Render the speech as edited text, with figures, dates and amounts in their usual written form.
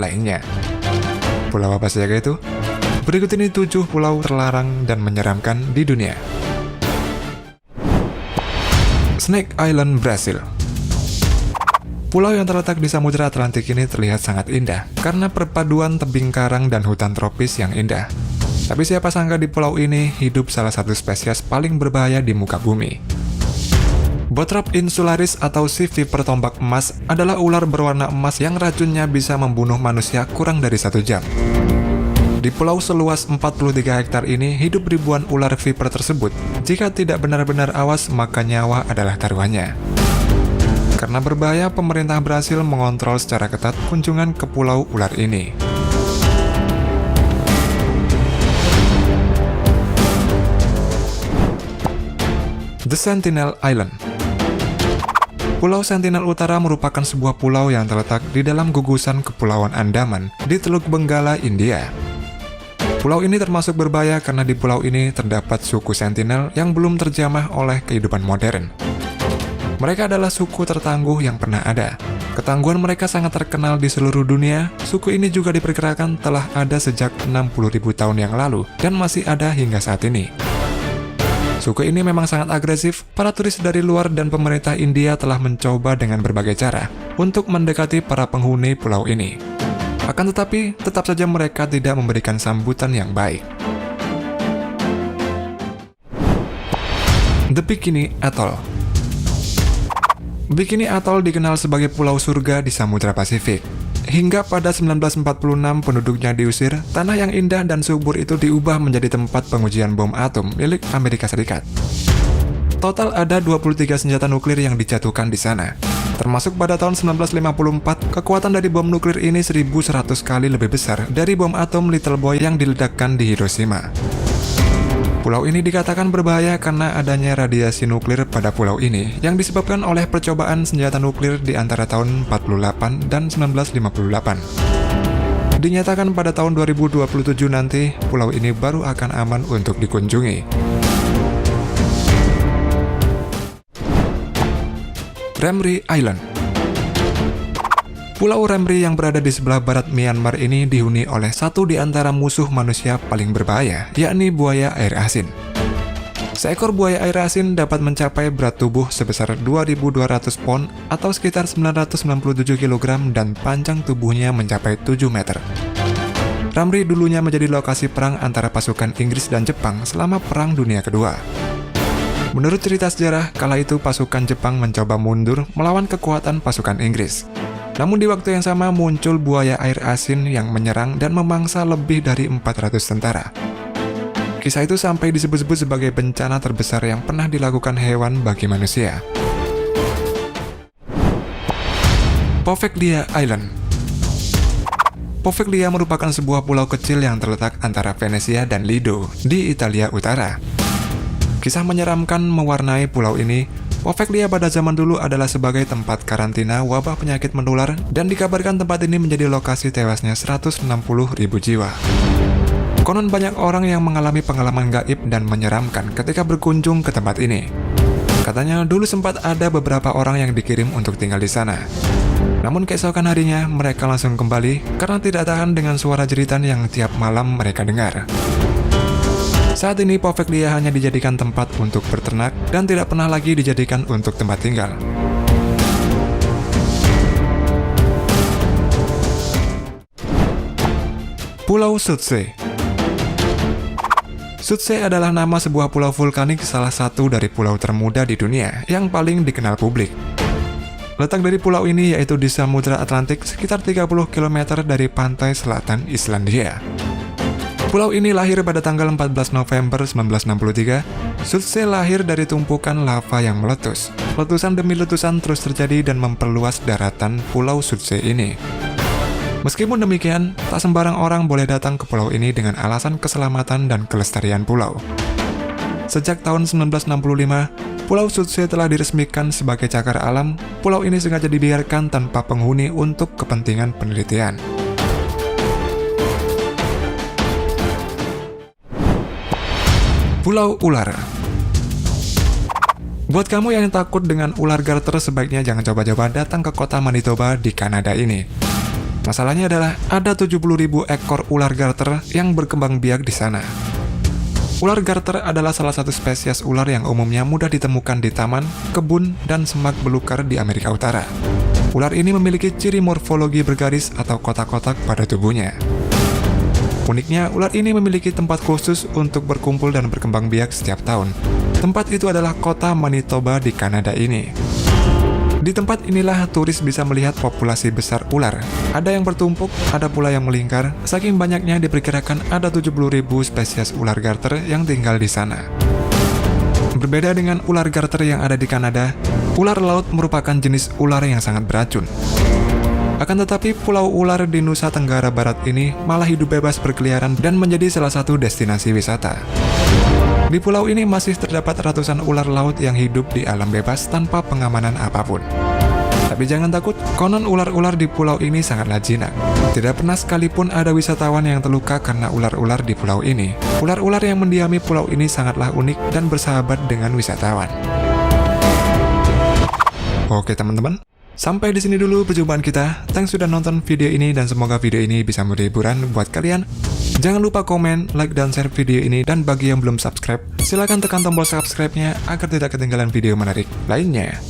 lainnya. Pulau apa saja itu? Berikut ini 7 pulau terlarang dan menyeramkan di dunia. Snake Island, Brasil. Pulau yang terletak di Samudra Atlantik ini terlihat sangat indah karena perpaduan tebing karang dan hutan tropis yang indah. Tapi siapa sangka di pulau ini hidup salah satu spesies paling berbahaya di muka bumi. Botrop insularis atau si viper tombak emas adalah ular berwarna emas yang racunnya bisa membunuh manusia kurang dari 1 jam. Di pulau seluas 43 hektar ini hidup ribuan ular viper tersebut. Jika tidak benar-benar awas, maka nyawa adalah taruhannya. Karena berbahaya, pemerintah Brasil mengontrol secara ketat kunjungan ke pulau ular ini. The Sentinel Island. Pulau Sentinel Utara merupakan sebuah pulau yang terletak di dalam gugusan Kepulauan Andaman di Teluk Benggala, India. Pulau ini termasuk berbahaya karena di pulau ini terdapat suku Sentinel yang belum terjamah oleh kehidupan modern. Mereka adalah suku tertangguh yang pernah ada. Ketangguhan mereka sangat terkenal di seluruh dunia. Suku ini juga diperkirakan telah ada sejak 60.000 tahun yang lalu dan masih ada hingga saat ini. Suku ini memang sangat agresif. Para turis dari luar dan pemerintah India telah mencoba dengan berbagai cara untuk mendekati para penghuni pulau ini. Akan tetapi, tetap saja mereka tidak memberikan sambutan yang baik. The Bikini Atoll. Bikini Atoll dikenal sebagai pulau surga di Samudra Pasifik. Hingga pada 1946 penduduknya diusir, tanah yang indah dan subur itu diubah menjadi tempat pengujian bom atom milik Amerika Serikat. Total ada 23 senjata nuklir yang dijatuhkan di sana. Termasuk pada tahun 1954, kekuatan dari bom nuklir ini 1.100 kali lebih besar dari bom atom Little Boy yang diledakkan di Hiroshima. Pulau ini dikatakan berbahaya karena adanya radiasi nuklir pada pulau ini yang disebabkan oleh percobaan senjata nuklir di antara tahun 48 dan 1958. Dinyatakan pada tahun 2027 nanti, pulau ini baru akan aman untuk dikunjungi. Remri Island. Pulau Remri yang berada di sebelah barat Myanmar ini dihuni oleh satu di antara musuh manusia paling berbahaya, yakni buaya air asin. Seekor buaya air asin dapat mencapai berat tubuh sebesar 2.200 pon atau sekitar 997 kg dan panjang tubuhnya mencapai 7 meter. Remri dulunya menjadi lokasi perang antara pasukan Inggris dan Jepang selama Perang Dunia Kedua. Menurut cerita sejarah, kala itu pasukan Jepang mencoba mundur melawan kekuatan pasukan Inggris. Namun di waktu yang sama muncul buaya air asin yang menyerang dan memangsa lebih dari 400 tentara. Kisah itu sampai disebut-sebut sebagai bencana terbesar yang pernah dilakukan hewan bagi manusia. Poveglia Island. Poveglia merupakan sebuah pulau kecil yang terletak antara Venesia dan Lido di Italia Utara. Kisah menyeramkan mewarnai pulau ini. Poveglia pada zaman dulu adalah sebagai tempat karantina wabah penyakit menular dan dikabarkan tempat ini menjadi lokasi tewasnya 160.000 jiwa. Konon banyak orang yang mengalami pengalaman gaib dan menyeramkan ketika berkunjung ke tempat ini. Katanya dulu sempat ada beberapa orang yang dikirim untuk tinggal di sana. Namun keesokan harinya mereka langsung kembali karena tidak tahan dengan suara jeritan yang tiap malam mereka dengar. Saat ini Poveglia hanya dijadikan tempat untuk berternak dan tidak pernah lagi dijadikan untuk tempat tinggal. Pulau Sutse. Sutse adalah nama sebuah pulau vulkanik salah satu dari pulau termuda di dunia yang paling dikenal publik. Letak dari pulau ini yaitu di Samudra Atlantik sekitar 30 km dari pantai selatan Islandia. Pulau ini lahir pada tanggal 14 November 1963. Sutse lahir dari tumpukan lava yang meletus. Letusan demi letusan terus terjadi dan memperluas daratan Pulau Sutse ini. Meskipun demikian, tak sembarang orang boleh datang ke pulau ini dengan alasan keselamatan dan kelestarian pulau. Sejak tahun 1965, Pulau Sutse telah diresmikan sebagai cagar alam. Pulau ini sengaja dibiarkan tanpa penghuni untuk kepentingan penelitian. Pulau Ular. Buat kamu yang takut dengan ular garter, sebaiknya jangan coba-coba datang ke kota Manitoba di Kanada ini. Masalahnya adalah ada 70.000 ekor ular garter yang berkembang biak di sana. Ular garter adalah salah satu spesies ular yang umumnya mudah ditemukan di taman, kebun, dan semak belukar di Amerika Utara. Ular ini memiliki ciri morfologi bergaris atau kotak-kotak pada tubuhnya. Uniknya, ular ini memiliki tempat khusus untuk berkumpul dan berkembang biak setiap tahun. Tempat itu adalah kota Manitoba di Kanada ini. Di tempat inilah turis bisa melihat populasi besar ular. Ada yang bertumpuk, ada pula yang melingkar. Saking banyaknya diperkirakan ada 70.000 spesies ular garter yang tinggal di sana. Berbeda dengan ular garter yang ada di Kanada, ular laut merupakan jenis ular yang sangat beracun. Akan tetapi, pulau ular di Nusa Tenggara Barat ini malah hidup bebas berkeliaran dan menjadi salah satu destinasi wisata. Di pulau ini masih terdapat ratusan ular laut yang hidup di alam bebas tanpa pengamanan apapun. Tapi jangan takut, konon ular-ular di pulau ini sangatlah jinak. Tidak pernah sekalipun ada wisatawan yang terluka karena ular-ular di pulau ini. Ular-ular yang mendiami pulau ini sangatlah unik dan bersahabat dengan wisatawan. Oke teman-teman, sampai di sini dulu perjumpaan kita. Thanks sudah nonton video ini dan semoga video ini bisa menjadi hiburan buat kalian. Jangan lupa komen, like, dan share video ini. Dan bagi yang belum subscribe, silahkan tekan tombol subscribe-nya agar tidak ketinggalan video menarik lainnya.